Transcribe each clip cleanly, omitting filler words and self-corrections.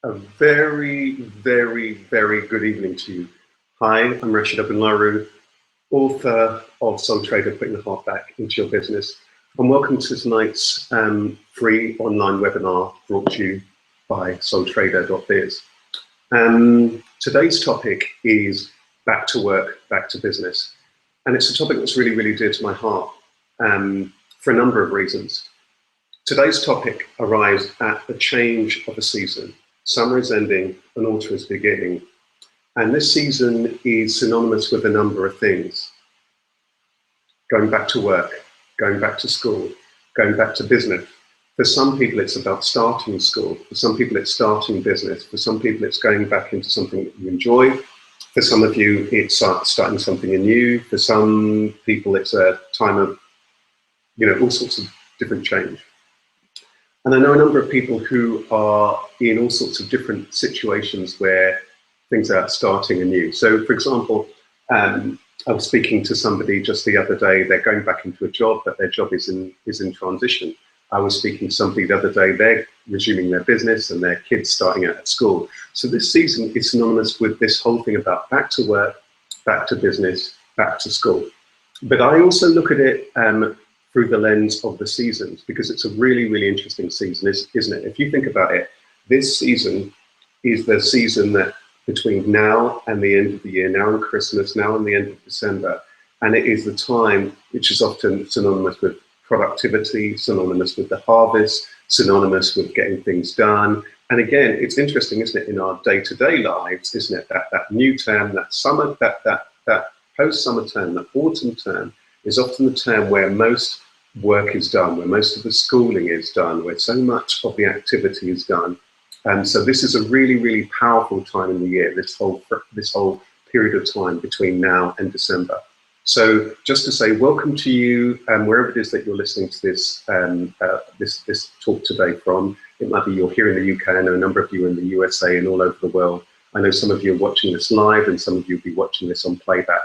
A very, very, very good evening to you. Hi, I'm Rasheed Ogunlaru, author of Soul Trader, Putting the Heart Back into Your Business. And welcome to tonight's free online webinar brought to you by soultrader.biz. Today's topic is back to work, back to business. And it's a topic that's really, really dear to my heart for a number of reasons. Today's topic arrives at the change of a season. Summer is ending and autumn is beginning. And this season is synonymous with a number of things. Going back to work, going back to school, going back to business. For some people, it's about starting school. For some people, it's starting business. For some people, it's going back into something that you enjoy. For some of you, it's starting something new. For some people, it's a time of, all sorts of different change. And I know a number of people who are in all sorts of different situations where things are starting anew. So, for example, I was speaking to somebody just the other day. They're going back into a job, but their job is in transition. I was speaking to somebody the other day. They're resuming their business and their kids starting out at school. So this season is synonymous with this whole thing about back to work, back to business, back to school. But I also look at it through the lens of the seasons, because it's a really, really interesting season, isn't it? If you think about it, this season is the season that between now and the end of the year, now and Christmas, now and the end of December, and it is the time which is often synonymous with productivity, synonymous with the harvest, synonymous with getting things done. And again, it's interesting, isn't it, in our day-to-day lives, isn't it, that new term, that summer, that post-summer term, that autumn term, is often the term where most work is done, where most of the schooling is done, where so much of the activity is done. And so this is a really, really powerful time in the year, this whole period of time between now and December. So just to say welcome to you, wherever it is that you're listening to this, this talk today from. It might be you're here in the UK, I know a number of you are in the USA and all over the world. I know some of you are watching this live and some of you will be watching this on playback.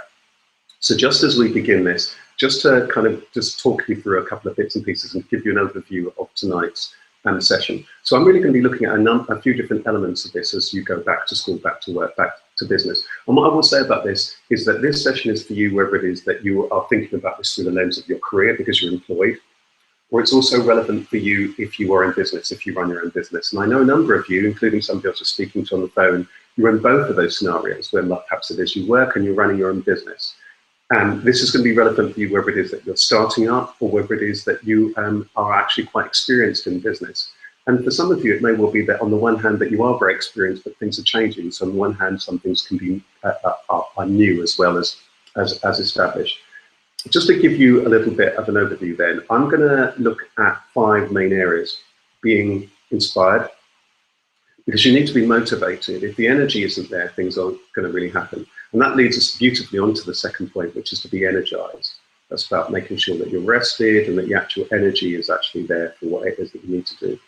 So just as we begin this, just to kind of just talk you through a couple of bits and pieces and give you an overview of tonight's session. So I'm really going to be looking at a few different elements of this as you go back to school, back to work, back to business. And what I will say about this is that this session is for you, wherever it is that you are thinking about this through the lens of your career because you're employed, or it's also relevant for you if you are in business, if you run your own business. And I know a number of you, including somebody else was speaking to on the phone, you're in both of those scenarios where perhaps it is you work and you're running your own business. And this is going to be relevant for you whether it is that you're starting up or whether it is that you are actually quite experienced in business. And for some of you, it may well be that on the one hand that you are very experienced, but things are changing. So on the one hand, some things can be are new as well as established. Just to give you a little bit of an overview then, I'm going to look at 5 main areas. Being inspired, because you need to be motivated. If the energy isn't there, things aren't going to really happen. And that leads us beautifully onto the second point, which is to be energized. That's about making sure that you're rested and that your actual energy is actually there for what it is that you need to do.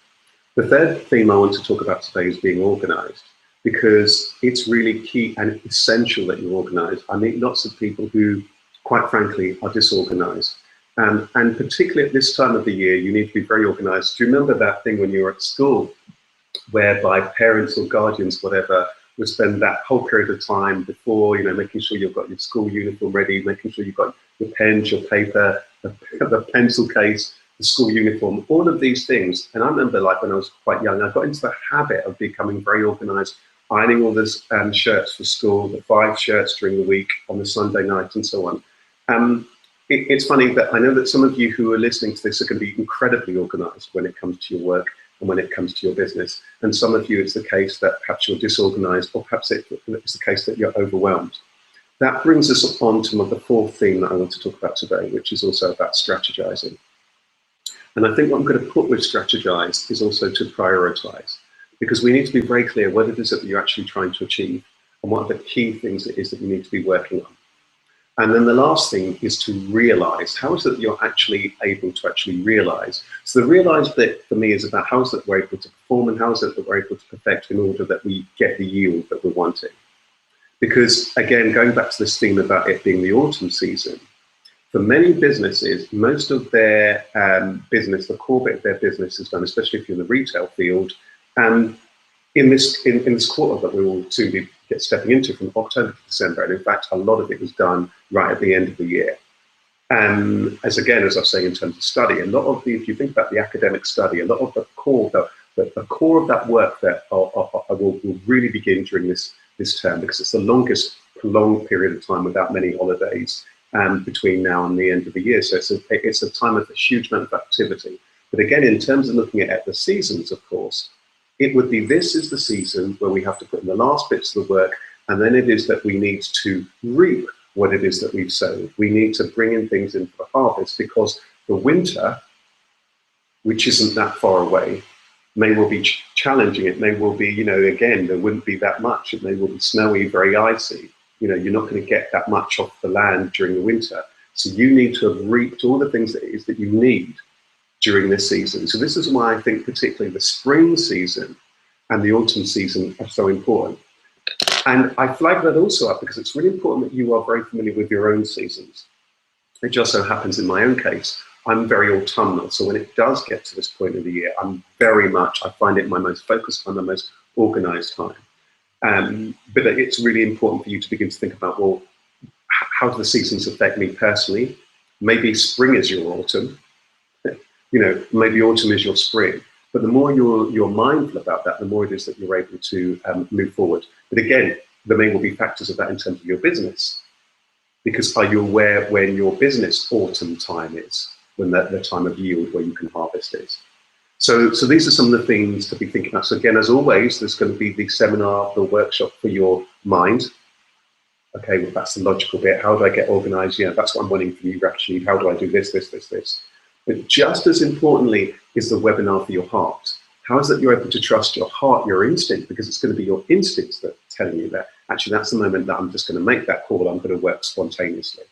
The third theme I want to talk about today is being organized, because it's really key and essential that you're organized. I meet lots of people who, quite frankly, are disorganized. And particularly at this time of the year, you need to be very organized. Do you remember that thing when you were at school, whereby parents or guardians, whatever, would spend that whole period of time before, making sure you've got your school uniform ready, making sure you've got your pens, your paper, the pencil case, the school uniform, all of these things. And I remember, like, when I was quite young, I got into the habit of becoming very organized, ironing all these shirts for school, the 5 shirts during the week on the Sunday night and so on. It's funny that I know that some of you who are listening to this are going to be incredibly organized when it comes to your work and when it comes to your business. And some of you, it's the case that perhaps you're disorganized, or perhaps it's the case that you're overwhelmed. That brings us on to the 4th theme that I want to talk about today, which is also about strategizing. And I think what I'm going to put with strategize is also to prioritize, because we need to be very clear what it is that you're actually trying to achieve and what are the key things it is that you need to be working on. And then the last thing is to realize, how is it that you're actually able to actually realize? So the realize bit for me is about how is it that we're able to perform and how is it that we're able to perfect in order that we get the yield that we're wanting. Because again, going back to this theme about it being the autumn season, for many businesses, most of their business, the core bit of their business is done, especially if you're in the retail field, in this quarter that we will soon be stepping into from October to December, and in fact, a lot of it was done right at the end of the year. As again, as I was saying, in terms of study, a lot of the, if you think about the academic study, a lot of the core of that work that will really begin during this term, because it's the longest prolonged period of time without many holidays between now and the end of the year. So it's a time of a huge amount of activity. But again, in terms of looking at the seasons, of course, it would be, this is the season where we have to put in the last bits of the work, and then it is that we need to reap what it is that we've sown. We need to bring in things in for the harvest, because the winter, which isn't that far away, may well be challenging. It may well be, again, there wouldn't be that much. It may well be snowy, very icy. You're not going to get that much off the land during the winter. So you need to have reaped all the things that it is that you need during this season. So this is why I think particularly the spring season and the autumn season are so important. And I flag that also up because it's really important that you are very familiar with your own seasons. It just so happens in my own case, I'm very autumnal. So when it does get to this point of the year, I find it my most focused time, the most organized time. But it's really important for you to begin to think about, well, how do the seasons affect me personally? Maybe spring is your autumn. Maybe autumn is your spring. But the more you're mindful about that, the more it is that you're able to move forward. But again, there may well be factors of that in terms of your business, because are you aware when your business autumn time is, when the time of yield where you can harvest is? So these are some of the things to be thinking about. So again, as always, there's going to be the seminar, the workshop for your mind. Okay, well, that's the logical bit. How do I get organized? Yeah, that's what I'm wanting from you, Rasheed. How do I do this, this, this, this? But just as importantly is the webinar for your heart. How is it you're able to trust your heart, your instinct, because it's going to be your instincts that are telling you that actually that's the moment that I'm just going to make that call, I'm going to work spontaneously.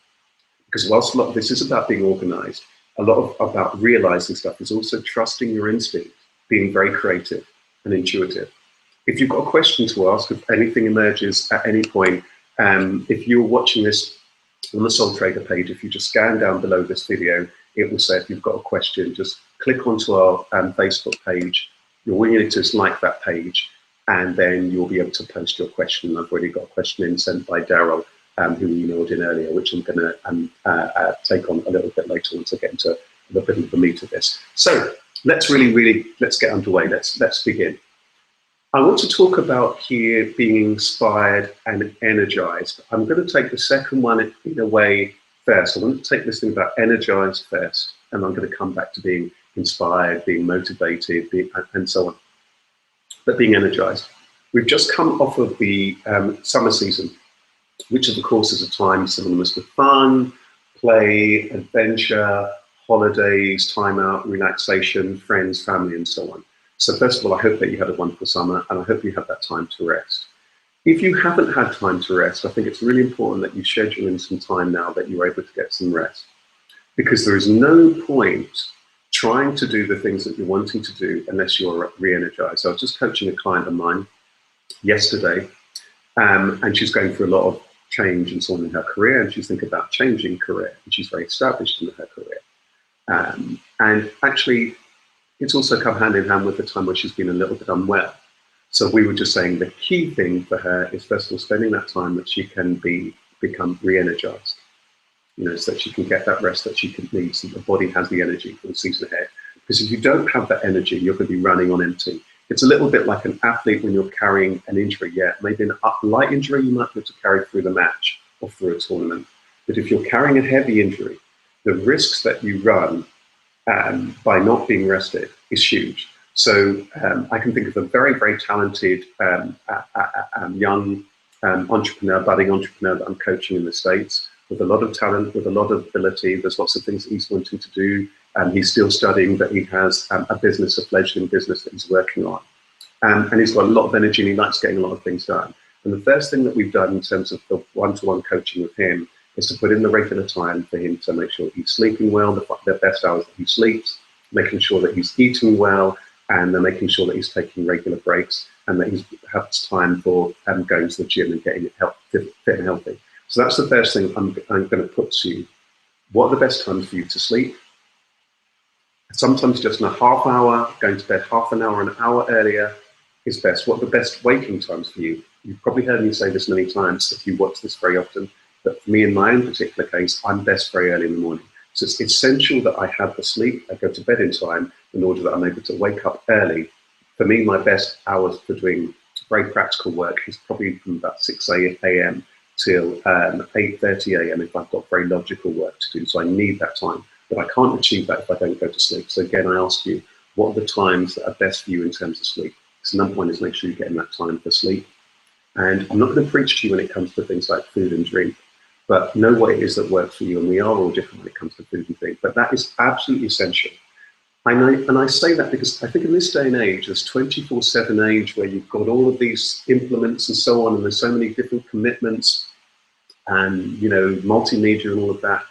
Because whilst a lot of this is about being organized, a lot about realizing stuff is also trusting your instinct, being very creative and intuitive. If you've got a question to ask, if anything emerges at any point, if you're watching this on the Soul Trader page, if you just scan down below this video, it will say if you've got a question, just click onto our Facebook page. You'll need to just like that page, and then you'll be able to post your question. I've already got a question in sent by Daryl, who we emailed in earlier, which I'm going to take on a little bit later once I get into a little bit of the meat of this. So let's let's get underway. Let's begin. I want to talk about here being inspired and energized. I'm going to take the second one in a way first. I want to take this thing about energized first, and I'm going to come back to being inspired, being motivated, and so on. But being energized. We've just come off of the summer season, which of course is a time synonymous with fun, play, adventure, holidays, time out, relaxation, friends, family, and so on. So first of all, I hope that you had a wonderful summer, and I hope you had that time to rest. If you haven't had time to rest, I think it's really important that you schedule in some time now that you're able to get some rest, because there is no point trying to do the things that you're wanting to do unless you're re-energized. So I was just coaching a client of mine yesterday, and she's going through a lot of change and so on in her career, and she's thinking about changing career, and she's very established in her career. And actually, it's also come hand in hand with the time where she's been a little bit unwell. So we were just saying the key thing for her is, first of all, spending that time that she can become re-energized, so that she can get that rest that she needs, and the body has the energy for the season ahead. Because if you don't have that energy, you're going to be running on empty. It's a little bit like an athlete when you're carrying an injury. Yeah, maybe an light injury you might be able to carry through the match or through a tournament. But if you're carrying a heavy injury, the risks that you run by not being rested is huge. So I can think of a very, very talented young entrepreneur, budding entrepreneur that I'm coaching in the States, with a lot of talent, with a lot of ability. There's lots of things that he's wanting to do. He's still studying, but he has a business, a fledgling business that he's working on. And he's got a lot of energy, and he likes getting a lot of things done. And the first thing that we've done in terms of the one-to-one coaching with him is to put in the regular time for him to make sure he's sleeping well, the best hours that he sleeps, making sure that he's eating well, and then making sure that he's taking regular breaks, and that he has time for going to the gym and getting fit and healthy. So that's the first thing I'm going to put to you. What are the best times for you to sleep? Sometimes just in a half hour, going to bed half an hour, an hour earlier is best? What are the best waking times for you? You've probably heard me say this many times if you watch this very often, but for me, in my own particular case, I'm best very early in the morning. So it's essential that I have the sleep, I go to bed in time in order that I'm able to wake up early. For me, my best hours for doing very practical work is probably from about 6 a.m. till 8:30 a.m. if I've got very logical work to do. So I need that time, but I can't achieve that if I don't go to sleep. So again, I ask you, what are the times that are best for you in terms of sleep? So number one is make sure you're getting that time for sleep. And I'm not going to preach to you when it comes to things like food and drink, but know what it is that works for you. And we are all different when it comes to food and drink, but that is absolutely essential. And I say that because I think in this day and age, this 24/7 age where you've got all of these implements and so on, and there's so many different commitments and, you know, multimedia and all of that,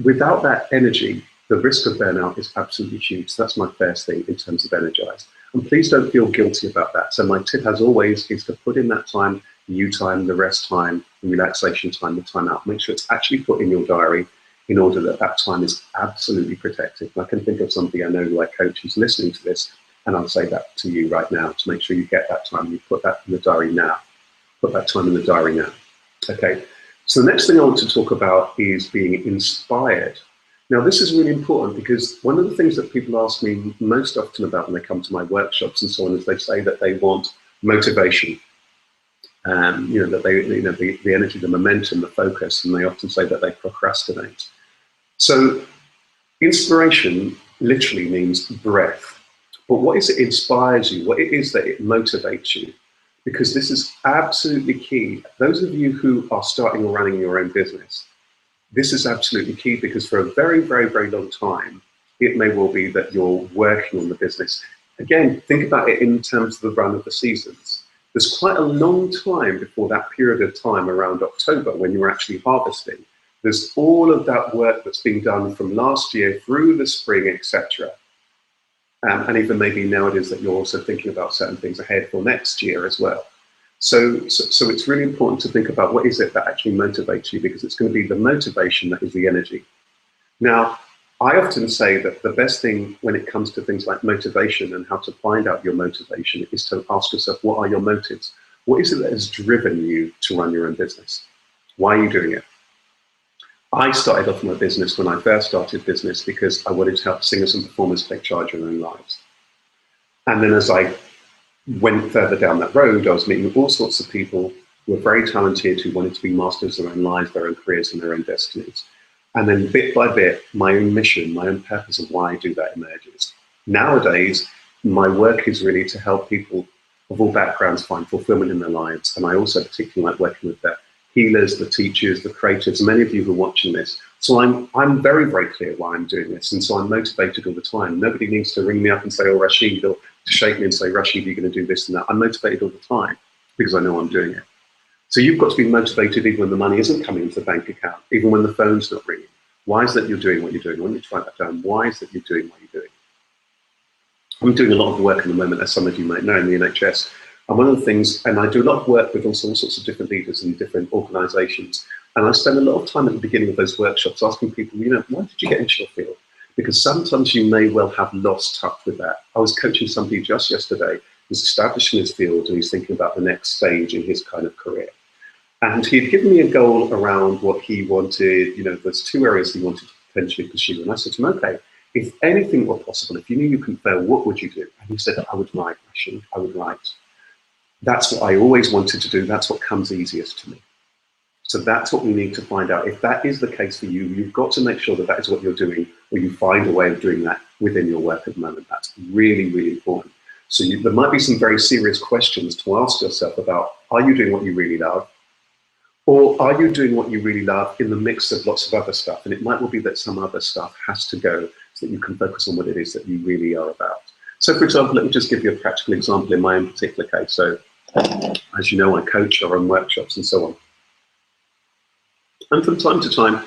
without that energy, the risk of burnout is absolutely huge. So that's my first thing in terms of energize. And please don't feel guilty about that. So my tip, as always, is to put in that time, the you time, the rest time, the relaxation time, the time out. Make sure it's actually put in your diary in order that that time is absolutely protected. And I can think of somebody I know who I coach who's listening to this, and I'll say that to you right now to make sure you get that time. You put that in the diary now. Put that time in the diary now. Okay. So the next thing I want to talk about is being inspired. Now, this is really important because one of the things that people ask me most often about when they come to my workshops and so on is they say that they want motivation. You know, that they, you know, the energy, the momentum, the focus, and they often say that they procrastinate. So inspiration literally means breath. But what is it inspires you? What it is that it motivates you? Because this is absolutely key. Those of you who are starting or running your own business, this is absolutely key because for a very, very, very long time, it may well be that you're working on the business. Again, think about it in terms of the run of the seasons. There's quite a long time before that period of time around October when you're actually harvesting. There's all of that work that's been done from last year through the spring, etc. And even maybe nowadays that you're also thinking about certain things ahead for next year as well. So it's really important to think about what is it that actually motivates you, because it's going to be the motivation that is the energy. Now, I often say that the best thing when it comes to things like motivation and how to find out your motivation is to ask yourself, what are your motives? What is it that has driven you to run your own business? Why are you doing it? I started off my business when I first started business because I wanted to help singers and performers take charge of their own lives. And then as I went further down that road, I was meeting all sorts of people who were very talented, who wanted to be masters of their own lives, their own careers, and their own destinies. And then bit by bit, my own mission, my own purpose of why I do that emerges. Nowadays, my work is really to help people of all backgrounds find fulfillment in their lives. And I also particularly like working with the healers, the teachers, the creatives, many of you who are watching this. So I'm very, very clear why I'm doing this. And so I'm motivated all the time. Nobody needs to ring me up and say, oh, Rasheed, or to shake me and say, Rasheed, you're going to do this and that. I'm motivated all the time because I know I'm doing it. So you've got to be motivated even when the money isn't coming into the bank account, even when the phone's not ringing. Why is that you're doing what you're doing? I want you to write that down. Why is that you're doing what you're doing? I'm doing a lot of work at the moment, as some of you might know, in the NHS. And one of the things, and I do a lot of work with all sorts of different leaders in different organisations. And I spend a lot of time at the beginning of those workshops asking people, you know, why did you get into your field? Because sometimes you may well have lost touch with that. I was coaching somebody just yesterday who's established in his field and he's thinking about the next stage in his kind of career. And he had given me a goal around what he wanted. You know, there's 2 areas he wanted to potentially pursue. And I said to him, okay, if anything were possible, if you knew you couldn't fail, what would you do? And he said, I would write, Rasheed, I would write. That's what I always wanted to do. That's what comes easiest to me. So that's what we need to find out. If that is the case for you, you've got to make sure that that is what you're doing, or you find a way of doing that within your work at the moment. That's really, really important. So there might be some very serious questions to ask yourself about, are you doing what you really love? Or are you doing what you really love in the mix of lots of other stuff? And it might well be that some other stuff has to go so that you can focus on what it is that you really are about. So for example, let me just give you a practical example in my own particular case. So as you know, I coach, I run workshops and so on. And from time to time,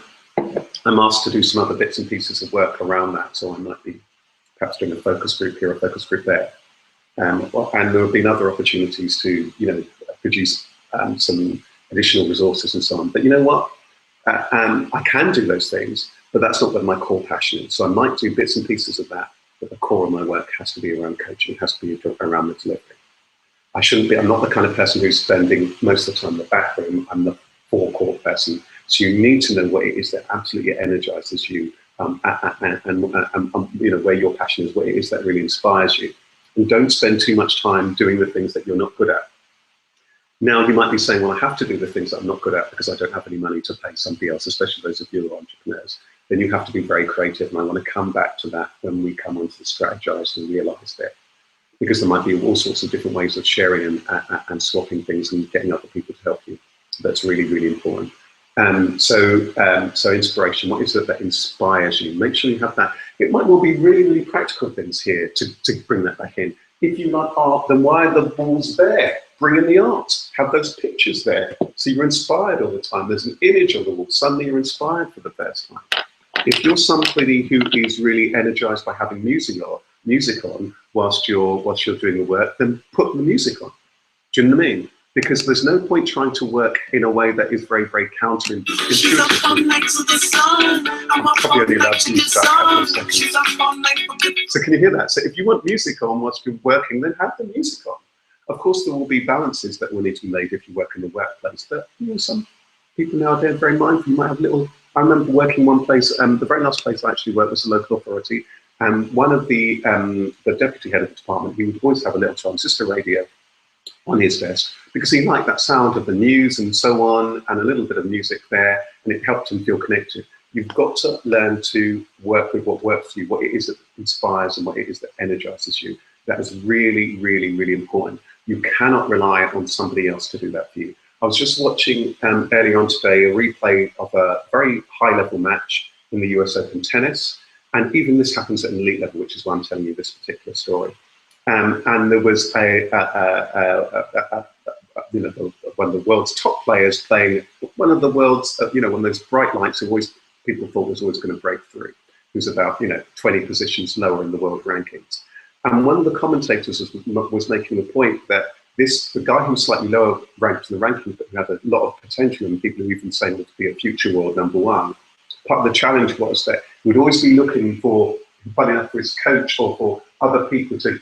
I'm asked to do some other bits and pieces of work around that. So I might be perhaps doing a focus group here, a focus group there. And there have been other opportunities to, you know, produce some additional resources and so on. But you know what? I can do those things, but that's not where my core passion is. So I might do bits and pieces of that. but the core of my work has to be around coaching, has to be around the delivery. I'm not the kind of person who's spending most of the time in the back room. I'm the forecourt person. So you need to know what it is that absolutely energizes you, and where your passion is, what it is that really inspires you. And don't spend too much time doing the things that you're not good at. Now, you might be saying, well, I have to do the things that I'm not good at because I don't have any money to pay somebody else, especially those of you who are entrepreneurs. Then you have to be very creative. And I want to come back to that when we come on to the strategize and realize bit. Because there might be all sorts of different ways of sharing and swapping things and getting other people to help you. That's really, really important. So inspiration, what is it that inspires you? Make sure you have that. It might well be really, really practical things here to bring that back in. If you like art, then why are the walls there? Bring in the art, have those pictures there. So you're inspired all the time. There's an image on the wall, suddenly you're inspired for the first time. If you're somebody who is really energized by having music on whilst you're doing the work, then put the music on. Do you know what I mean? Because there's no point trying to work in a way that is very, very counterintuitive. I'm probably only allowed to use that for a couple of seconds. So can you hear that? So if you want music on whilst you're working, then have the music on. Of course, there will be balances that will need to be made if you work in the workplace, but some people nowadays are very mindful. You might have little. I remember working one place. The very last place I actually worked was a local authority, and one of the deputy head of the department, he would always have a little transistor radio on his desk because he liked that sound of the news and so on, and a little bit of music there, and it helped him feel connected. You've got to learn to work with what works for you, what it is that inspires and what it is that energizes you. That is really, really, really important. You cannot rely on somebody else to do that for you. I was just watching earlier on today a replay of a very high-level match in the US Open tennis, and even this happens at an elite level, which is why I'm telling you this particular story. And there was one of the world's top players playing one of the world's, one of those bright lights who people thought was always going to break through. Who's about 20 positions lower in the world rankings. And one of the commentators was making the point that the guy who was slightly lower ranked in the rankings, but who had a lot of potential, and people who even saying to be a future world #1, part of the challenge was that he would always be looking for, funny enough, for his coach or for other people to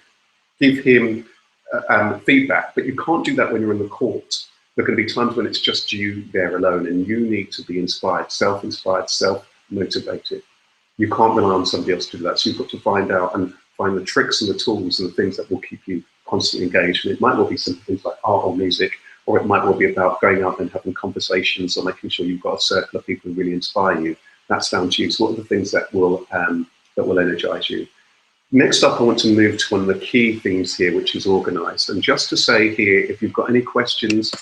give him feedback. But you can't do that when you're in the court. There are going to be times when it's just you there alone, and you need to be inspired, self-inspired, self-motivated. You can't rely on somebody else to do that. So you've got to find the tricks and the tools and the things that will keep you constantly engaged. And it might well be simple things like art or music, or it might well be about going out and having conversations or making sure you've got a circle of people who really inspire you. That's down to you. So what are the things that will energize you? Next up, I want to move to one of the key things here, which is organized. And just to say here, if you've got any questions,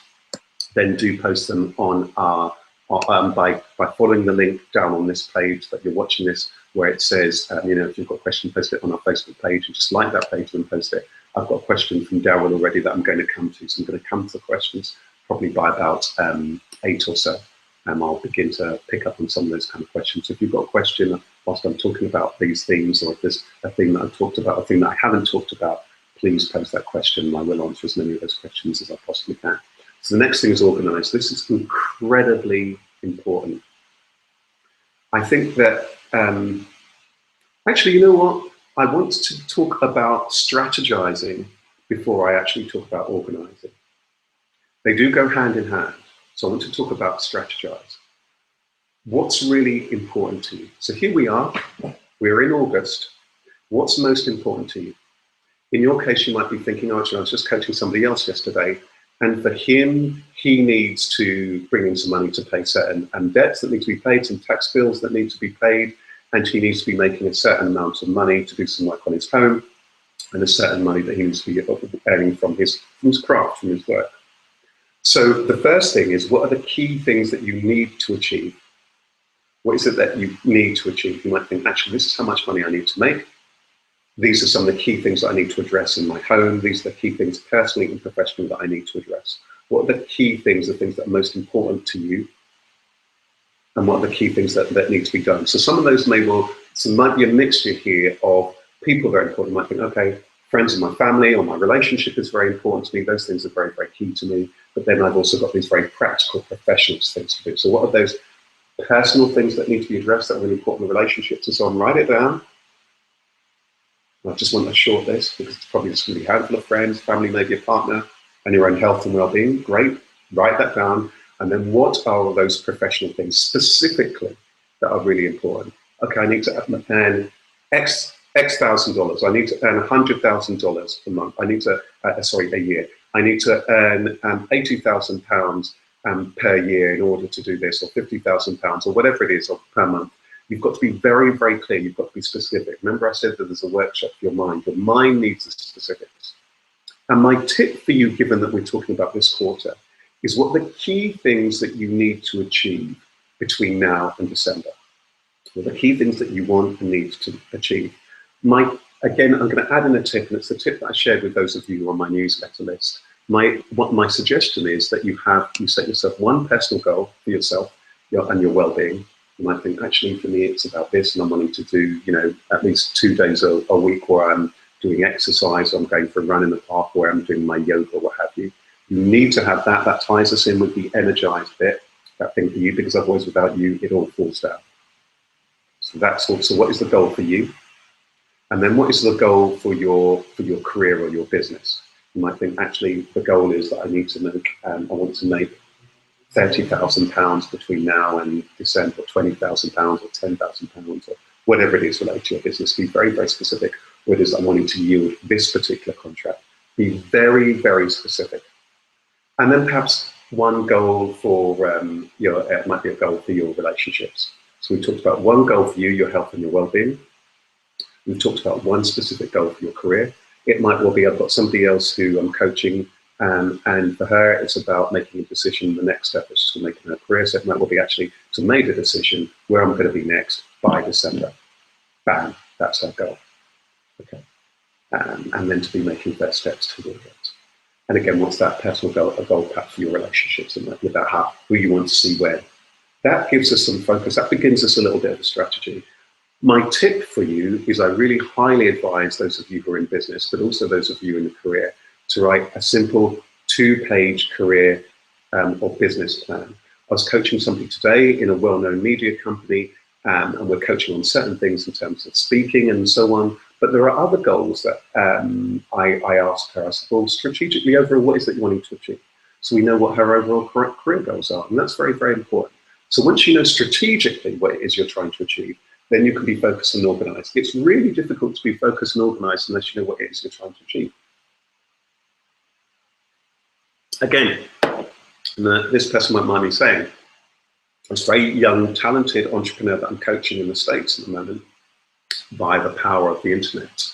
then do post them on our by following the link down on this page that you're watching this, where it says, if you've got a question, post it on our Facebook page, and just like that page and post it. I've got a question from Darryl already that I'm going to come to, so I'm going to come to the questions probably by about 8 or so, and I'll begin to pick up on some of those kind of questions. So if you've got a question whilst I'm talking about these themes, or if there's a theme that I've talked about, a theme that I haven't talked about, please post that question, and I will answer as many of those questions as I possibly can. So the next thing is organize. This is incredibly important. I think that, actually, you know what? I want to talk about strategizing before I actually talk about organizing. They do go hand in hand. So I want to talk about strategize. What's really important to you? So here we are, we're in August. What's most important to you? In your case, you might be thinking, oh, actually, I was just coaching somebody else yesterday, and for him, he needs to bring in some money to pay certain debts that need to be paid, some tax bills that need to be paid, and he needs to be making a certain amount of money to do some work on his home, and a certain money that he needs to be earning from his craft, from his work. So the first thing is, what are the key things that you need to achieve? What is it that you need to achieve? You might think, actually, this is how much money I need to make. These are some of the key things that I need to address in my home. These are the key things personally and professionally that I need to address. What are the key things, the things that are most important to you? And what are the key things that need to be done? So some of those might be a mixture here of people very important. You might think, okay, friends and my family or my relationship is very important to me. Those things are very, very key to me. But then I've also got these very practical professional things to do. So what are those personal things that need to be addressed that are really important in relationships and so on? Write it down. I just want a short list because it's probably just going to be a handful of friends, family, maybe a partner, and your own health and well-being. Great, write that down. And then what are those professional things specifically that are really important? Okay, I need to earn X thousand dollars. I need to earn $100,000 a month. I need to, a year. I need to earn £80,000 per year in order to do this, or £50,000, or whatever it is, or per month. You've got to be very, very clear. You've got to be specific. Remember I said that there's a workshop for your mind. Your mind needs the specifics. And my tip for you, given that we're talking about this quarter, is what the key things that you need to achieve between now and December. What are the key things that you want and need to achieve? Again, I'm going to add in a tip, and it's the tip that I shared with those of you who are on my newsletter list. My suggestion is that you set yourself one personal goal for yourself and your well-being. You might think, actually, for me, it's about this, and I'm wanting to do, at least 2 days a week where I'm doing exercise, I'm going for a run in the park, where I'm doing my yoga, what have you. You need to have that. That ties us in with the energized bit, that thing for you, because otherwise, without you, it all falls down. So that's also what is the goal for you, and then what is the goal for your career or your business. You might think, actually, the goal is that I want to make £30,000 between now and December, or £20,000 or £10,000 or whatever it is related to your business. Be very, very specific. What it is I'm wanting to yield this particular contract. Be very, very specific. And then perhaps one goal for it might be a goal for your relationships. So we talked about one goal for you, your health and your well-being. We've talked about one specific goal for your career. It might well be I've got somebody else who I'm coaching, and for her, it's about making a decision. The next step is to make her career. So it might well be actually to make a decision where I'm going to be next by December. Bam, that's her goal. Okay, and then to be making first steps toward it. And again, what's that personal goal? A goal perhaps for your relationships, and with that, who you want to see when. That gives us some focus. That begins us a little bit of a strategy. My tip for you is I really highly advise those of you who are in business, but also those of you in a career, to write a simple 2-page career or business plan. I was coaching somebody today in a well-known media company, and we're coaching on certain things in terms of speaking and so on. But there are other goals that I asked her. I said, well, strategically overall, what is it you're wanting to achieve? So we know what her overall career goals are, and that's very, very important. So once you know strategically what it is you're trying to achieve, then you can be focused and organized. It's really difficult to be focused and organized unless you know what it is you're trying to achieve. Again, this person might mind me saying, this very young, talented entrepreneur that I'm coaching in the States at the moment, by the power of the internet.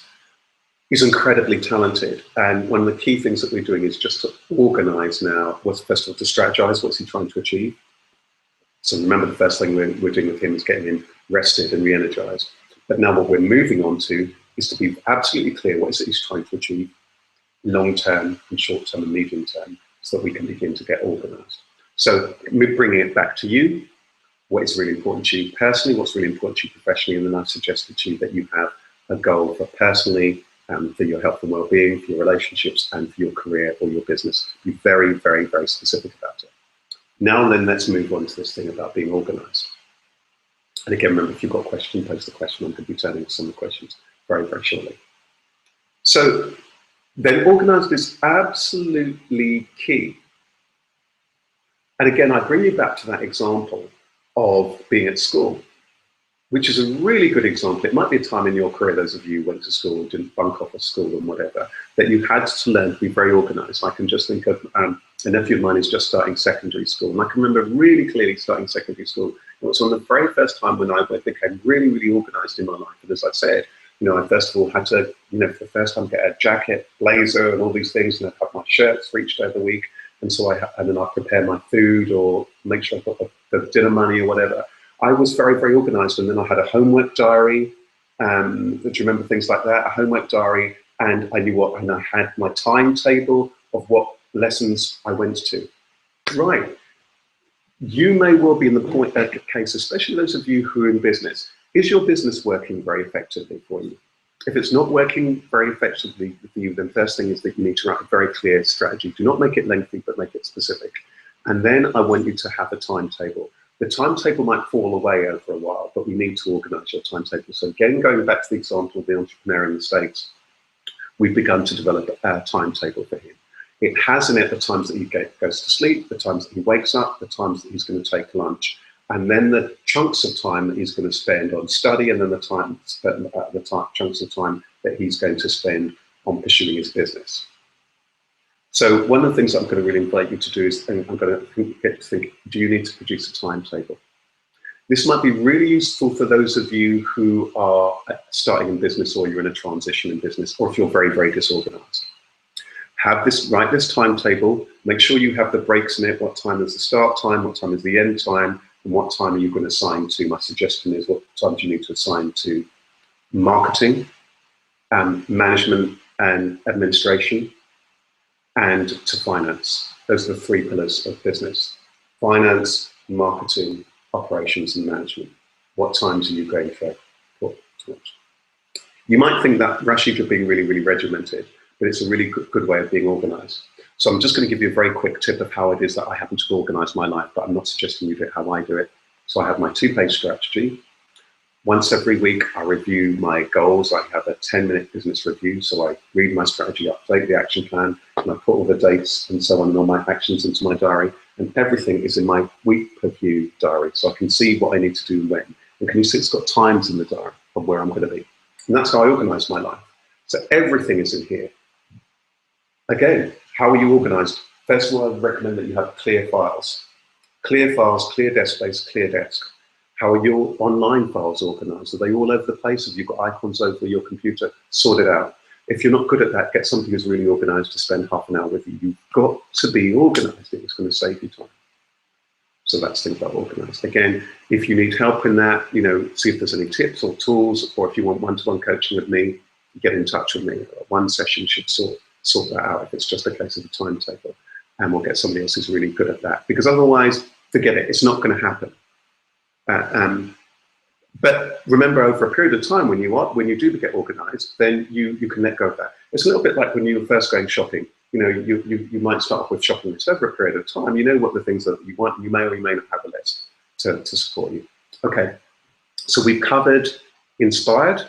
He's incredibly talented, and one of the key things that we're doing is just to organize now. First of all, to strategize what's he trying to achieve. So remember, the first thing we're doing with him is getting him rested and re-energized. But now what we're moving on to is to be absolutely clear what is it he's trying to achieve, long-term and short-term and medium-term, so that we can begin to get organized. So we're bringing it back to you. What is really important to you personally, what's really important to you professionally, and then I've suggested to you that you have a goal for personally, for your health and well-being, for your relationships, and for your career or your business. Be very, very, very specific about it. Now then, let's move on to this thing about being organized. And again, remember, if you've got a question, post the question. I'm going to be turning to some of the questions very, very shortly. So then organized is absolutely key. And again, I bring you back to that example of being at school, which is a really good example. It might be a time in your career, those of you who went to school, didn't bunk off of school and whatever, that you had to learn to be very organized. I can just think of a nephew of mine who's just starting secondary school. And I can remember really clearly starting secondary school. It was on the very first time when I became really, really organized in my life. And as I said, I first of all had to, for the first time get a jacket, blazer, and all these things, and I'd have my shirts for each day of the week. And so and then I'd prepare my food or make sure I got the dinner money or whatever. I was very, very organized. And then I had a homework diary. Do you remember things like that? A homework diary. And I knew and I had my timetable of what lessons I went to. Right. You may well be in the case, especially those of you who are in business. Is your business working very effectively for you? If it's not working very effectively for you, then first thing is that you need to write a very clear strategy. Do not make it lengthy, but make it specific. And then I want you to have a timetable. The timetable might fall away over a while, but we need to organise your timetable. So again, going back to the example of the entrepreneur in the States, we've begun to develop a timetable for him. It has in it the times that he goes to sleep, the times that he wakes up, the times that he's going to take lunch, and then the chunks of time that he's going to spend on study, and then the chunks of time that he's going to spend on pursuing his business. So one of the things that I'm going to really invite you to do is, I'm going to get to think, do you need to produce a timetable? This might be really useful for those of you who are starting in business, or you're in a transition in business, or if you're very, very disorganized. Write this timetable, make sure you have the breaks in it, what time is the start time, what time is the end time, and what time are you going to assign to. My suggestion is, what time do you need to assign to marketing, management and administration, and to finance. Those are the 3 pillars of business: finance, marketing, operations, and management. What times are you going for towards? You might think that, Rasheed, you're being really, really regimented, but it's a really good way of being organized. So I'm just going to give you a very quick tip of how it is that I happen to organize my life, but I'm not suggesting you do it how I do it. So I have my 2-page strategy. Once every week, I review my goals. I have a 10-minute business review. So I read my strategy, update the action plan, and I put all the dates and so on and all my actions into my diary. And everything is in my week review diary. So I can see what I need to do when. And can you see it's got times in the diary of where I'm going to be? And that's how I organize my life. So everything is in here. Again, how are you organized? First of all, I would recommend that you have clear files. Clear files, clear desk space, clear desk. How are your online files organized? Are they all over the place? Have you got icons over your computer? Sort it out. If you're not good at that, get somebody who's really organized to spend half an hour with you. You've got to be organized. It's going to save you time. So that's things like organized. Again, if you need help in that, see if there's any tips or tools, or if you want one-to-one coaching with me, get in touch with me. One session should sort that out if it's just a case of a timetable, and we'll get somebody else who's really good at that, because otherwise, forget it, it's not going to happen. But remember, over a period of time, when you do get organized, then you can let go of that. It's a little bit like when you were first going shopping. You might start off with shopping list. Over a period of time, you know what the things that you want, and you may or you may not have a list to support you. Okay, so we've covered inspired.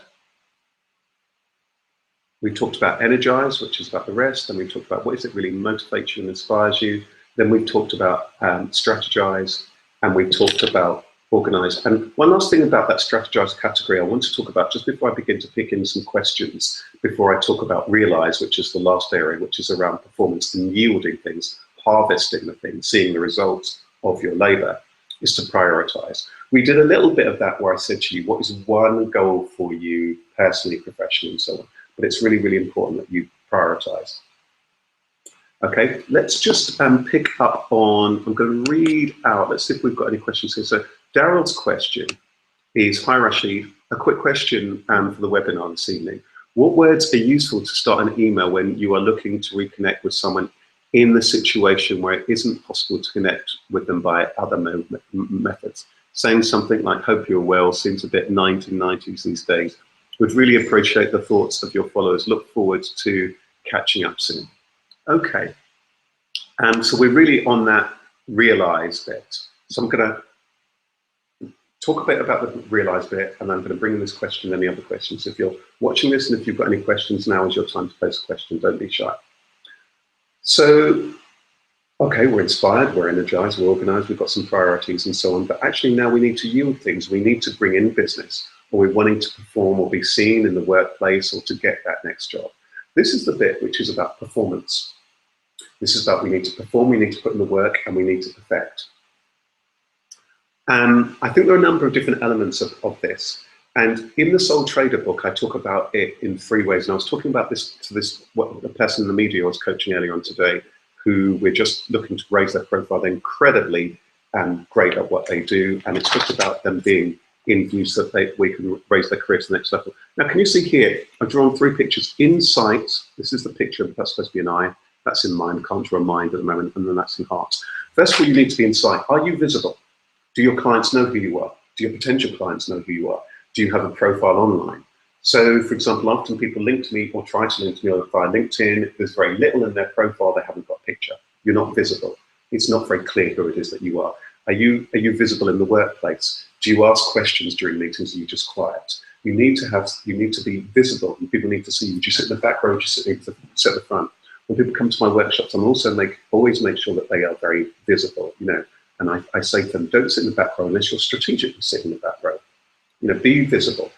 We talked about energize, which is about the rest, and we talked about what is it really motivates you and inspires you. Then we've talked about strategize, and we've talked about organize. And one last thing about that strategize category I want to talk about, just before I begin to pick in some questions, before I talk about realize, which is the last area, which is around performance and yielding things, harvesting the things, seeing the results of your labor, is to prioritize. We did a little bit of that where I said to you, what is one goal for you personally, professionally, and so on. But it's really, really important that you prioritize. Okay, let's just pick up on, I'm going to read out, let's see if we've got any questions here. So Daryl's question is, hi Rasheed, a quick question for the webinar this evening. What words are useful to start an email when you are looking to reconnect with someone in the situation where it isn't possible to connect with them by other methods? Saying something like, hope you're well, seems a bit 1990s these days. Would really appreciate the thoughts of your followers. Look forward to catching up soon. Okay, so we're really on that realize bit. So I'm going to talk a bit about the realize bit, and I'm going to bring in this question and any other questions. If you're watching this and if you've got any questions, now is your time to post a question. Don't be shy. So, okay, we're inspired, we're energized, we're organized, we've got some priorities and so on, but actually now we need to yield things. We need to bring in business, or we're wanting to perform or be seen in the workplace or to get that next job. This is the bit which is about performance. This is about we need to perform, we need to put in the work, and we need to perfect. I think there are a number of different elements of this. And in the Sole Trader book, I talk about it in 3 ways. And I was talking about this to the person in the media I was coaching earlier on today, who we're just looking to raise their profile. They're incredibly great at what they do. And it's just about them being in view so that we can raise their career to the next level. Now, can you see here, I've drawn 3 pictures. In sight, this is the picture, that's supposed to be an eye. That's in mind, can't draw a mind at the moment, and then that's in heart. First of all, you need to be in sight. Are you visible? Do your clients know who you are? Do your potential clients know who you are? Do you have a profile online? So, for example, often people link to me or try to link to me via LinkedIn. There's very little in their profile. They haven't got a picture. You're not visible. It's not very clear who it is that you are. Are you visible in the workplace? Do you ask questions during meetings? Or are you just quiet? You need to be visible, and people need to see you. Do you sit in the back row? Do you sit at the front? When people come to my workshops, I'm also always make sure that they are very visible, and I say to them, don't sit in the back row unless you're strategically sitting in the back row. Be visible.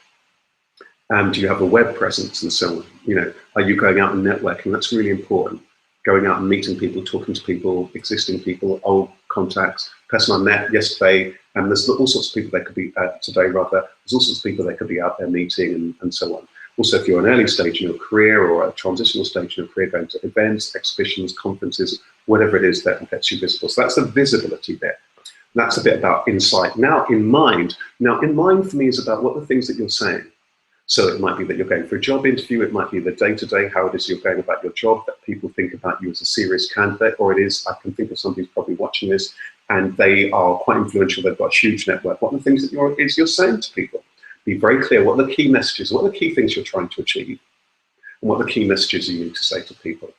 Do you have a web presence and so on? Are you going out and networking? That's really important. Going out and meeting people, talking to people, existing people, old contacts, person I met yesterday, and there's all sorts of people that could be today rather. There's all sorts of people that could be out there meeting and so on. Also, if you're an early stage in your career or a transitional stage in your career, going to events, exhibitions, conferences, whatever it is that gets you visible. So that's the visibility bit. That's a bit about insight. Now in mind for me is about what the things that you're saying. So it might be that you're going for a job interview, it might be the day-to-day, how it is you're going about your job, that people think about you as a serious candidate, or it is, I can think of somebody who's probably watching this, and they are quite influential, they've got a huge network. What are the things that you're saying to people? Be very clear, what are the key messages, what are the key things you're trying to achieve, and what are the key messages you need to say to people.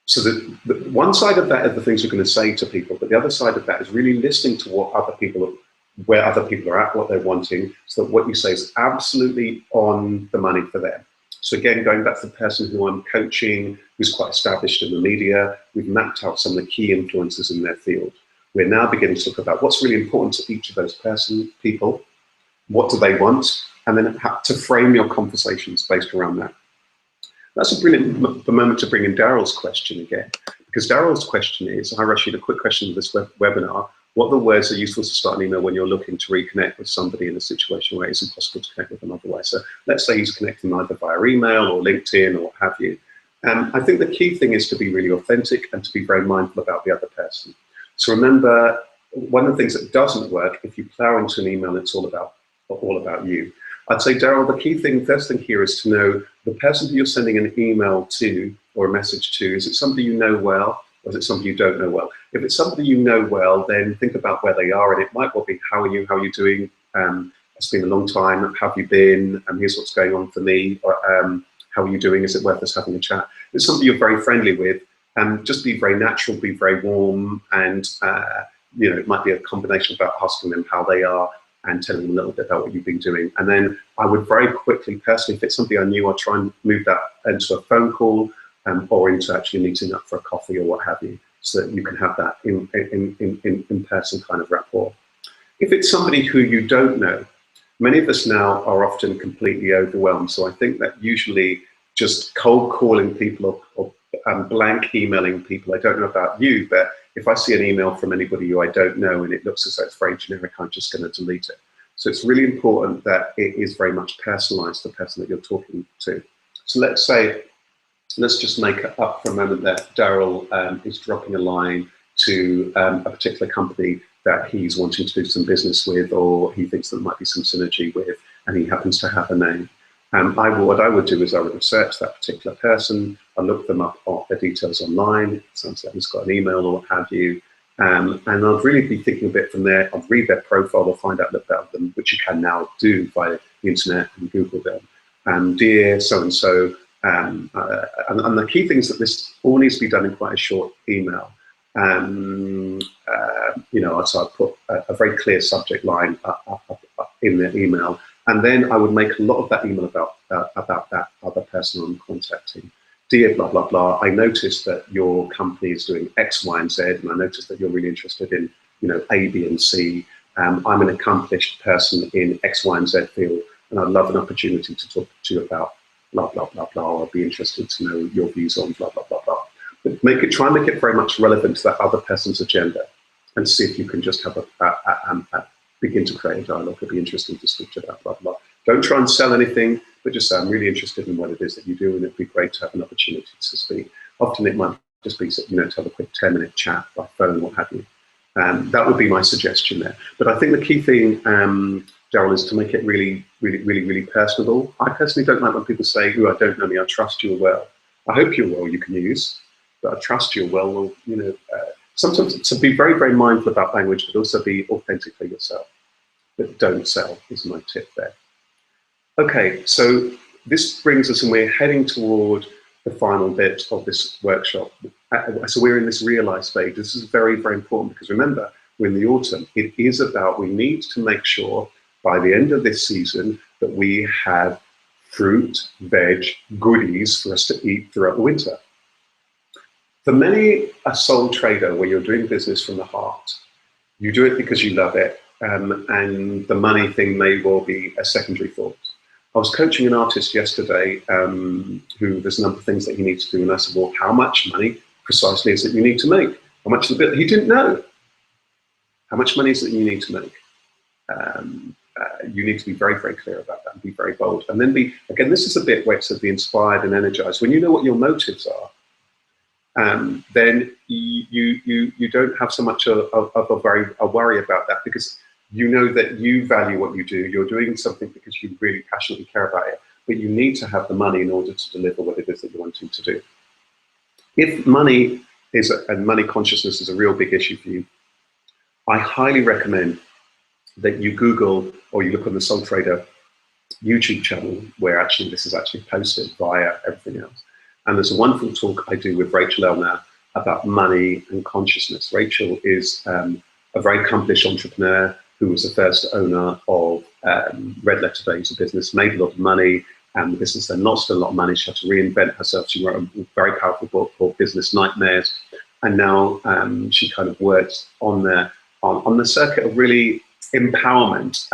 So the one side of that are the things you're going to say to people, but the other side of that is really listening to what other people where other people are at, what they're wanting, so that what you say is absolutely on the money for them. So again, going back to the person who I'm coaching, who's quite established in the media, we've mapped out some of the key influencers in their field. We're now beginning to talk about what's really important to each of those people, what do they want, and then how to frame your conversations based around that. That's a brilliant moment to bring in Daryl's question again, because Daryl's question is, hi Rasheed, a quick question of this webinar. What are the words that are useful to start an email when you're looking to reconnect with somebody in a situation where it's impossible to connect with them otherwise? So let's say he's connecting either via email or LinkedIn or what have you. I think the key thing is to be really authentic and to be very mindful about the other person. So remember, one of the things that doesn't work, if you plow into an email, it's all about you. I'd say, Daryl, the key thing, first thing here is to know the person who you're sending an email to or a message to, is it somebody you know well? Or is it somebody you don't know well? If it's somebody you know well, then think about where they are, and it might well be, how are you doing? It's been a long time, how have you been? Here's what's going on for me. Or, how are you doing? Is it worth us having a chat? If it's somebody you're very friendly with, just be very natural, be very warm, and it might be a combination about asking them how they are and telling them a little bit about what you've been doing. And then I would very quickly, personally, if it's somebody I knew, I'd try and move that into a phone call, or into actually meeting up for a coffee or what have you, so that you can have that in person kind of rapport. If it's somebody who you don't know, many of us now are often completely overwhelmed. So I think that usually just cold calling people or blank emailing people, I don't know about you, but if I see an email from anybody who I don't know and it looks as though it's very generic, I'm just going to delete it. So it's really important that it is very much personalized, the person that you're talking to. So let's just make it up for a moment that Daryl is dropping a line to a particular company that he's wanting to do some business with, or he thinks there might be some synergy with, and he happens to have a name. What I would do is I would research that particular person, I look them up, their details online, it sounds like he's got an email or what have you, and I'd really be thinking a bit from there. I'd read their profile or find out a little bit about them, which you can now do via the internet and Google them. Dear so-and-so, and the key thing is that this all needs to be done in quite a short email. So I'd put a very clear subject line up in the email, and then I would make a lot of that email about that other person I'm contacting. Dear blah, blah, blah, I noticed that your company is doing X, Y, and Z, and I noticed that you're really interested in, A, B, and C. I'm an accomplished person in X, Y, and Z field, and I'd love an opportunity to talk to you about blah, blah, blah, blah. I'd be interested to know your views on blah, blah, blah, blah. But try and make it very much relevant to that other person's agenda, and see if you can just have begin to create a dialogue. It'd be interesting to speak to that, blah, blah. Don't try and sell anything, but just say, I'm really interested in what it is that you do, and it'd be great to have an opportunity to speak. Often it might just be, to have a quick 10-minute chat by phone, what have you. That would be my suggestion there. But I think the key thing, Daryl, is to make it really, really, really, really personable. I personally don't like when people say, I don't know me, I trust you well. I hope you're well, you can use, but I trust you well, sometimes to be very, very mindful about language, but also be authentically yourself. But don't sell is my tip there. Okay, so this brings us, and we're heading toward the final bit of this workshop. So we're in this realize stage. This is very, very important, because remember, we're in the autumn. It is about, we need to make sure by the end of this season that we have fruit, veg, goodies for us to eat throughout the winter. For many, a sole trader where you're doing business from the heart, you do it because you love it, and the money thing may well be a secondary thought. I was coaching an artist yesterday who there's a number of things that he needs to do, and I said, well, how much money precisely is it you need to make? How much of the bill? He didn't know. How much money is it you need to make? You need to be very, very clear about that and be very bold. And then be, again, this is a bit where it says be inspired and energized. When you know what your motives are, then you don't have so much of a worry about that, because you know that you value what you do. You're doing something because you really passionately care about it, but you need to have the money in order to deliver what it is that you're wanting to do. If money and money consciousness is a real big issue for you, I highly recommend that you Google or you look on the Sole Trader YouTube channel, where actually this is actually posted via everything else. And there's a wonderful talk I do with Rachel Elner about money and consciousness. Rachel is a very accomplished entrepreneur who was the first owner of Red Letter Days, a business, made a lot of money, and the business then lost a lot of money. She had to reinvent herself. She wrote a very powerful book called Business Nightmares. And now she kind of works on the circuit of really empowerment,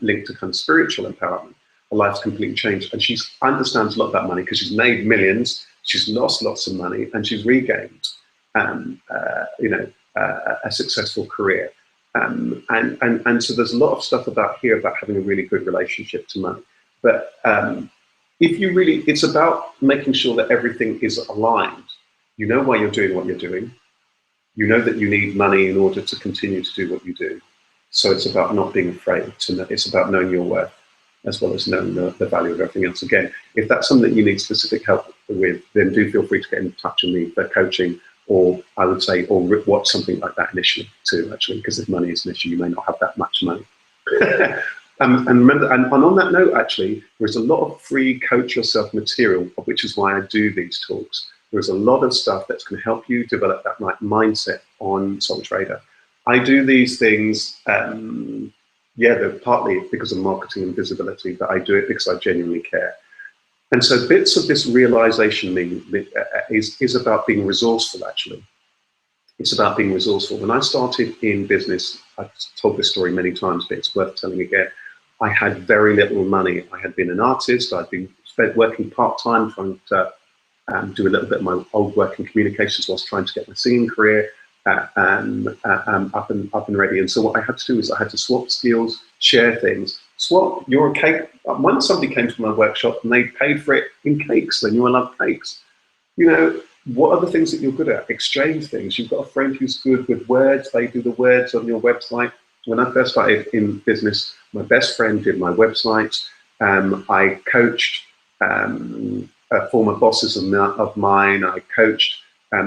linked to kind of spiritual empowerment. Her life's completely changed, and she understands a lot about money because she's made millions, she's lost lots of money, and she's regained, a successful career. And so there's a lot of stuff about here about having a really good relationship to money. But if you really, it's about making sure that everything is aligned. You know why you're doing what you're doing. You know that you need money in order to continue to do what you do. So it's about not being afraid. It's about knowing your worth, as well as knowing the value of everything else. Again, if that's something you need specific help with, then do feel free to get in touch with me for coaching, or I would say, or watch something like that initially too, actually, because if money is an issue, you may not have that much money. And remember, and on that note, actually, there's a lot of free coach yourself material, which is why I do these talks. There's a lot of stuff that's going to help you develop that right mindset on Sole Trader. I do these things, they're partly because of marketing and visibility, but I do it because I genuinely care. And so bits of this realization is about being resourceful, actually. It's about being resourceful. When I started in business, I've told this story many times, but it's worth telling again. I had very little money. I had been an artist. I'd been working part-time, trying to do a little bit of my old work in communications whilst trying to get my singing career up and ready. And so what I had to do is I had to swap skills, share things. You're a cake. Once somebody came to my workshop and they paid for it in cakes, they knew I love cakes. You know, what are the things that you're good at? Exchange things. You've got a friend who's good with words. They do the words on your website. When I first started in business, my best friend did my website. I coached former bosses of mine. I coached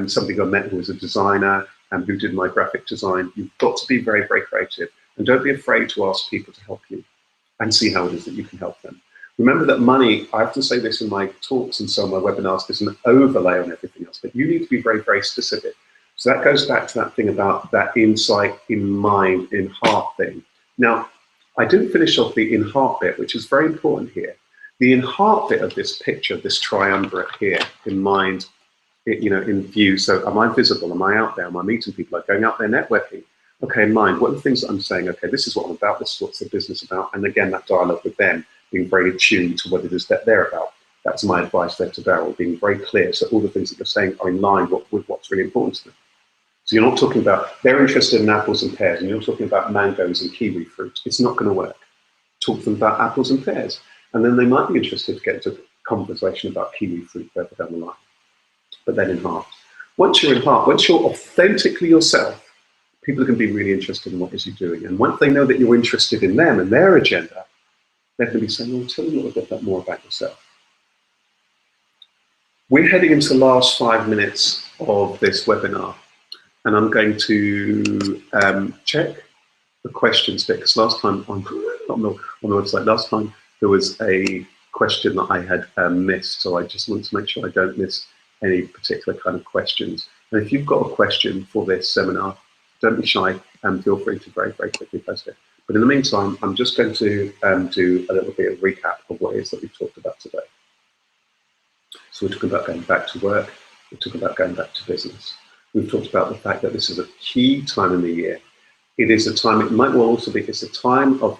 somebody I met who was a designer and who did my graphic design. You've got to be very, very creative, and don't be afraid to ask people to help you and see how it is that you can help them. Remember that money, I often say this in my talks and so on my webinars, is an overlay on everything else, but you need to be very, very specific. So that goes back to that thing about that insight, in mind, in heart thing. Now, I didn't finish off the in heart bit, which is very important here. The in heart bit of this picture, this triumvirate here, in mind, in view. So am I visible? Am I out there? Am I meeting people? Am I going out there networking? Okay, in mind, what are the things that I'm saying? Okay, this is what I'm about. This is what's the business about. And again, that dialogue with them, being very attuned to what it is that they're about. That's my advice there to Daryl, being very clear. So all the things that you're saying are in line with what's really important to them. So you're not talking about, they're interested in apples and pears, and you're talking about mangoes and kiwi fruit. It's not going to work. Talk to them about apples and pears. And then they might be interested to get into a conversation about kiwi fruit further down the line. But then in heart. Once you're in heart, once you're authentically yourself, people are going to be really interested in what it is you're doing. And once they know that you're interested in them and their agenda, they're going to be saying, well, tell me a little bit more about yourself. We're heading into the last 5 minutes of this webinar. And I'm going to check the questions bit, because last time on the website, last time there was a question that I had missed. So I just want to make sure I don't miss any particular kind of questions. And if you've got a question for this seminar, don't be shy, and feel free to very, very quickly post it. But in the meantime, I'm just going to do a little bit of recap of what it is that we've talked about today. So we're talking about going back to work. We're talking about going back to business. We've talked about the fact that this is a key time in the year. It is a time, it might well also be, it's a time of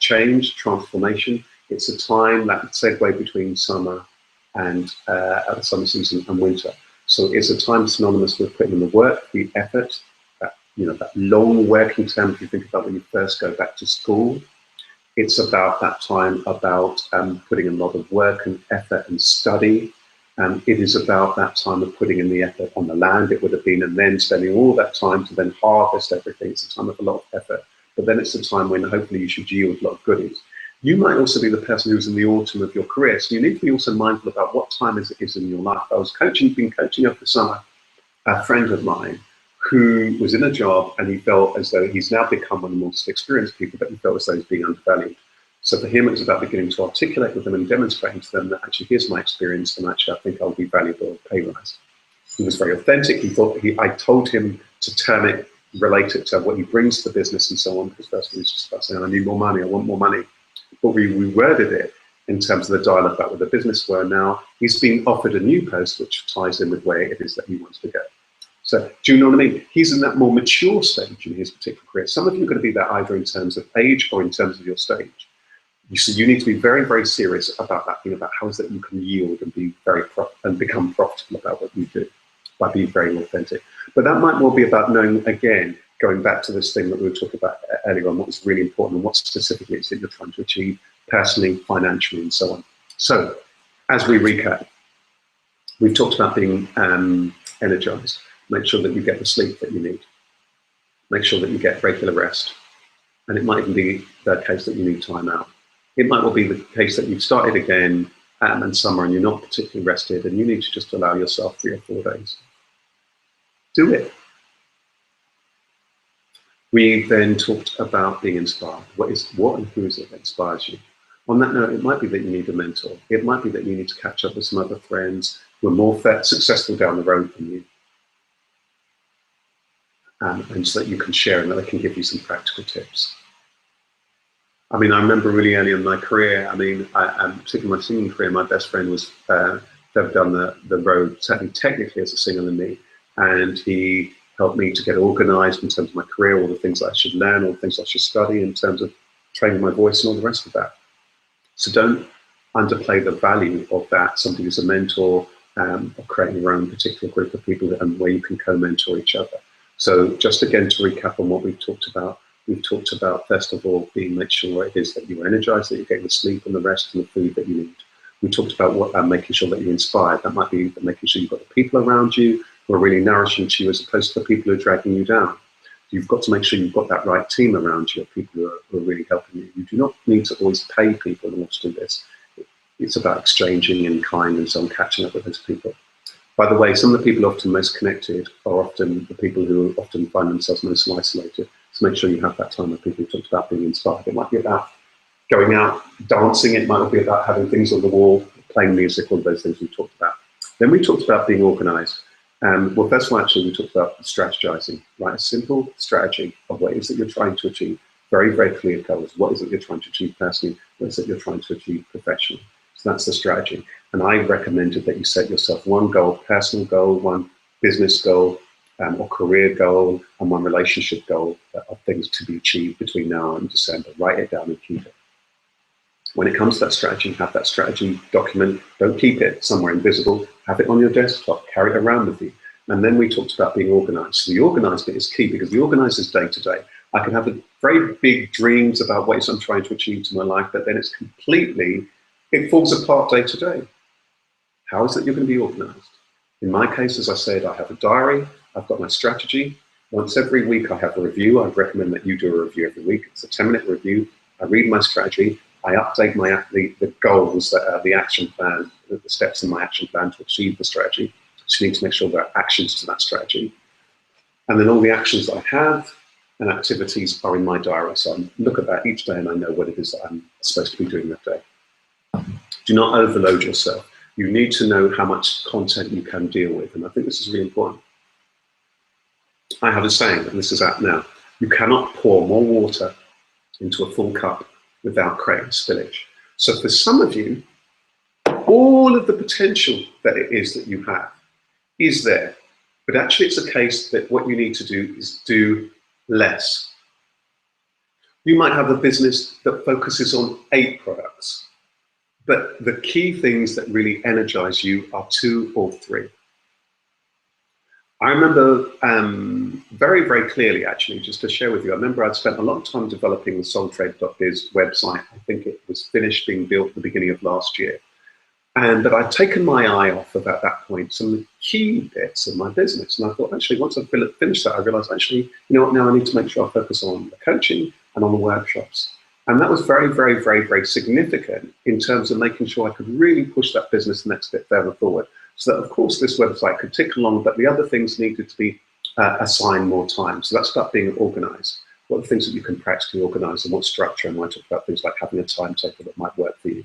change, transformation. It's a time that segue between summer and the summer season and winter. So it's a time synonymous with putting in the work, the effort, that long working term. If you think about when you first go back to school, it's about that time about putting in a lot of work and effort and study. It is about that time of putting in the effort on the land, it would have been, and then spending all that time to then harvest everything. It's a time of a lot of effort, but then it's a time when hopefully you should yield a lot of goodies. You might also be the person who's in the autumn of your career, so you need to be also mindful about what time it is in your life. I was been coaching over the summer a friend of mine who was in a job and he felt as though he's now become one of the most experienced people, but he felt as though he's being undervalued. So for him, it was about beginning to articulate with them and demonstrating to them that actually here's my experience and actually I think I'll be valuable, pay rise. He was very authentic. He thought I told him to turn it, relate it to what he brings to the business and so on, because first of all, he's just about saying, I need more money, I want more money. But we reworded it in terms of the dialogue about what the business were. Now he's been offered a new post, which ties in with where it is that he wants to go. So do you know what I mean? He's in that more mature stage in his particular career. Some of you are going to be there either in terms of age or in terms of your stage. So you need to be very, very serious about that thing, about how is that you can yield and be and become profitable about what you do by being very authentic. But that might well be about knowing, again, going back to this thing that we were talking about earlier on, what was really important and what specifically is that you're trying to achieve personally, financially, and so on. So as we recap, we've talked about being energized. Make sure that you get the sleep that you need. Make sure that you get regular rest. And it might even be the case that you need time out. It might well be the case that you've started again in summer and you're not particularly rested and you need to just allow yourself 3 or 4 days. Do it. We then talked about being inspired. What and who is it that inspires you? On that note, it might be that you need a mentor. It might be that you need to catch up with some other friends who are more successful down the road than you. And so that you can share and that they can give you some practical tips. I mean, I remember really early in my career, I mean, particularly my singing career, my best friend was further down the road, certainly technically as a singer than me. And he helped me to get organized in terms of my career, all the things I should learn, all the things I should study in terms of training my voice and all the rest of that. So don't underplay the value of that, somebody who's a mentor, or creating your own particular group of people and where you can co-mentor each other. So just again to recap on what we've talked about first of all make sure it is that you're energized, that you're getting the sleep and the rest and the food that you need. We talked about making sure that you're inspired. That might be making sure you've got the people around you who are really nourishing to you as opposed to the people who are dragging you down. You've got to make sure you've got that right team around you, people who are really helping you. You do not need to always pay people in order to do this. It's about exchanging in kind and so on, catching up with those people. By the way, some of the people often most connected are often the people who often find themselves most isolated. So make sure you have that time with people who talked about being inspired. It might be about going out, dancing. It might be about having things on the wall, playing music, all those things we talked about. Then we talked about being organized. Well, first of all, actually, we talked about strategizing, right? A simple strategy of what it is that you're trying to achieve. Very, very clear goals. What is it you're trying to achieve personally? What is it you're trying to achieve professionally? So that's the strategy. And I recommended that you set yourself one goal, personal goal, one business goal, or career goal, and one relationship goal of things to be achieved between now and December. Write it down and keep it. When it comes to that strategy, have that strategy document. Don't keep it somewhere invisible. Have it on your desktop. Carry it around with you. And then we talked about being organized. So the organized bit is key because the organized is day to day. I can have very big dreams about what I'm trying to achieve to my life, but then it falls apart day to day. How is it you're going to be organized? In my case, as I said, I have a diary. I've got my strategy. Once every week, I have a review. I'd recommend that you do a review every week. It's a 10-minute review. I read my strategy. I update the goals, the action plan, the steps in my action plan to achieve the strategy. So you need to make sure there are actions to that strategy. And then all the actions that I have and activities are in my diary. So I look at that each day and I know what it is that I'm supposed to be doing that day. Do not overload yourself. You need to know how much content you can deal with. And I think this is really important. I have a saying, and this is out now: you cannot pour more water into a full cup without creating spillage. So for some of you, all of the potential that it is that you have is there, but actually it's a case that what you need to do is do less. You might have a business that focuses on 8 products, but the key things that really energize you are 2 or 3. I remember very, very clearly, actually, just to share with you, I remember I'd spent a lot of time developing the soultrade.biz website. I think it was finished being built at the beginning of last year. But I'd taken my eye off at that point some of the key bits of my business. And I thought, actually, once I finished that, I realized, actually, you know what, now I need to make sure I focus on the coaching and on the workshops. And that was very, very, very, very significant in terms of making sure I could really push that business the next bit further forward. So that, of course, this website could tick along, but the other things needed to be assigned more time. So that's about being organized. What are the things that you can practically organize, and what structure? And I talk about things like having a timetable that might work for you.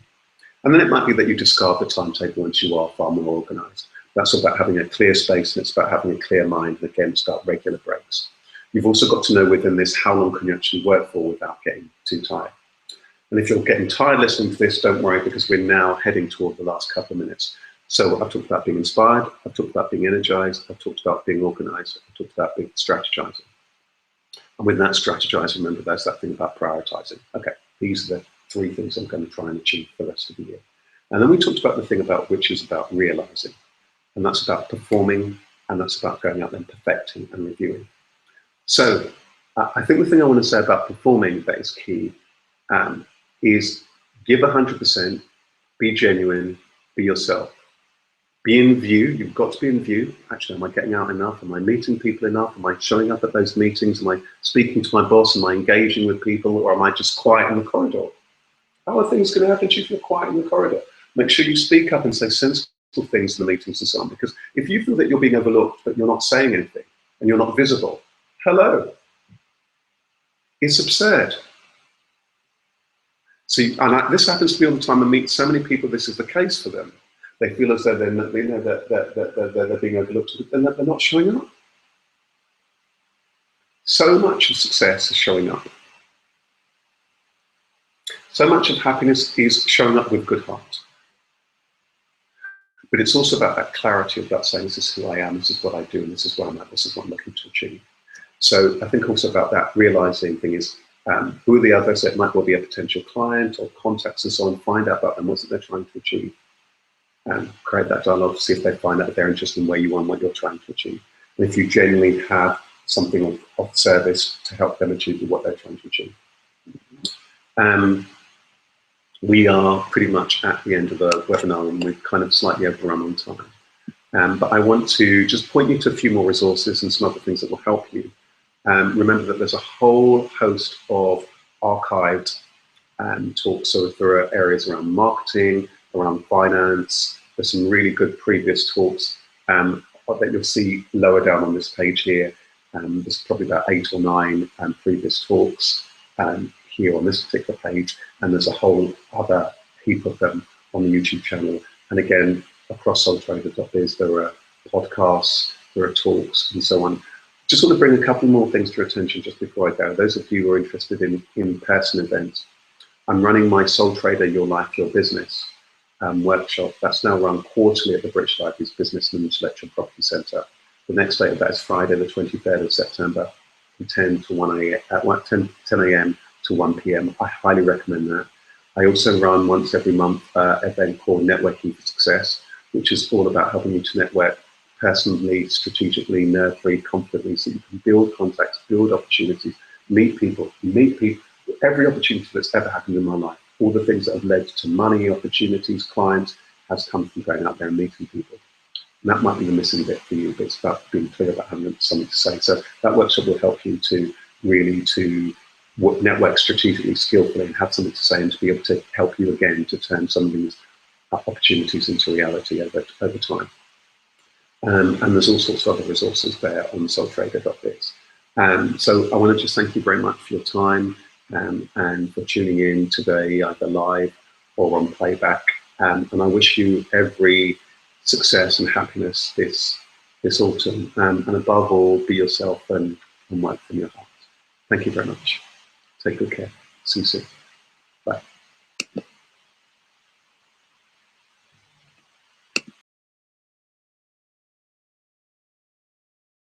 And then it might be that you discard the timetable once you are far more organized. That's about having a clear space, and it's about having a clear mind, and again, it's about regular breaks. You've also got to know within this, how long can you actually work for without getting too tired? And if you're getting tired listening to this, don't worry, because we're now heading toward the last couple of minutes. So I've talked about being inspired, I've talked about being energized, I've talked about being organized, I've talked about being strategizing. And with that strategizing, remember, there's that thing about prioritizing. Okay, these are the 3 things I'm going to try and achieve for the rest of the year. And then we talked about the thing about which is about realizing. And that's about performing, and that's about going out and perfecting and reviewing. So I think the thing I want to say about performing that is key is give 100%, be genuine, be yourself. Be in view. You've got to be in view. Actually, am I getting out enough? Am I meeting people enough? Am I showing up at those meetings? Am I speaking to my boss? Am I engaging with people? Or am I just quiet in the corridor? How are things going to happen to you if you're quiet in the corridor? Make sure you speak up and say sensible things in the meetings and so on. Because if you feel that you're being overlooked, but you're not saying anything, and you're not visible, hello. It's absurd. See, and this happens to me all the time. I meet so many people, this is the case for them. They feel as though they're being overlooked, and that they're not showing up. So much of success is showing up. So much of happiness is showing up with good heart. But it's also about that clarity about saying, this is who I am, this is what I do, and this is where I'm at, this is what I'm looking to achieve. So I think also about that realizing thing is, who are the others? It might well be a potential client or contacts and so on. Find out about them, what they're trying to achieve. And create that dialogue, see if they find out that they're interested in where you are and what you're trying to achieve. And if you genuinely have something of service to help them achieve what they're trying to achieve. We are pretty much at the end of the webinar, and we've kind of slightly overrun on time. But I want to just point you to a few more resources and some other things that will help you. Remember that there's a whole host of archived talks. So if there are areas around marketing, around finance, there's some really good previous talks that you'll see lower down on this page here. There's probably about 8 or 9 previous talks here on this particular page, and there's a whole other heap of them on the YouTube channel. And again, across soultrader.biz, there are podcasts, there are talks, and so on. Just want to bring a couple more things to your attention just before I go. Those of you who are interested in in-person events, I'm running my Soul Trader Your Life, Your Business workshop. That's now run quarterly at the British Library's Business and Intellectual Property Centre. The next date of that is Friday, the 23rd of September, from 10 a.m. to 1 p.m. I highly recommend that. I also run once every month an event called Networking for Success, which is all about helping you to network personally, strategically, nerve-free, confidently, so you can build contacts, build opportunities, meet people, every opportunity that's ever happened in my life. All the things that have led to money, opportunities, clients, has come from going out there and meeting people. And that might be the missing bit for you, but it's about being clear about having something to say. So that workshop will help you to really network strategically, skillfully, and have something to say, and to be able to help you again to turn some of these opportunities into reality over time. And there's all sorts of other resources there on soultrader.biz. So I want to just thank you very much for your time and for tuning in today, either live or on playback. And I wish you every success and happiness this this autumn. And above all, be yourself and work from your heart. Thank you very much. Take good care. See you soon.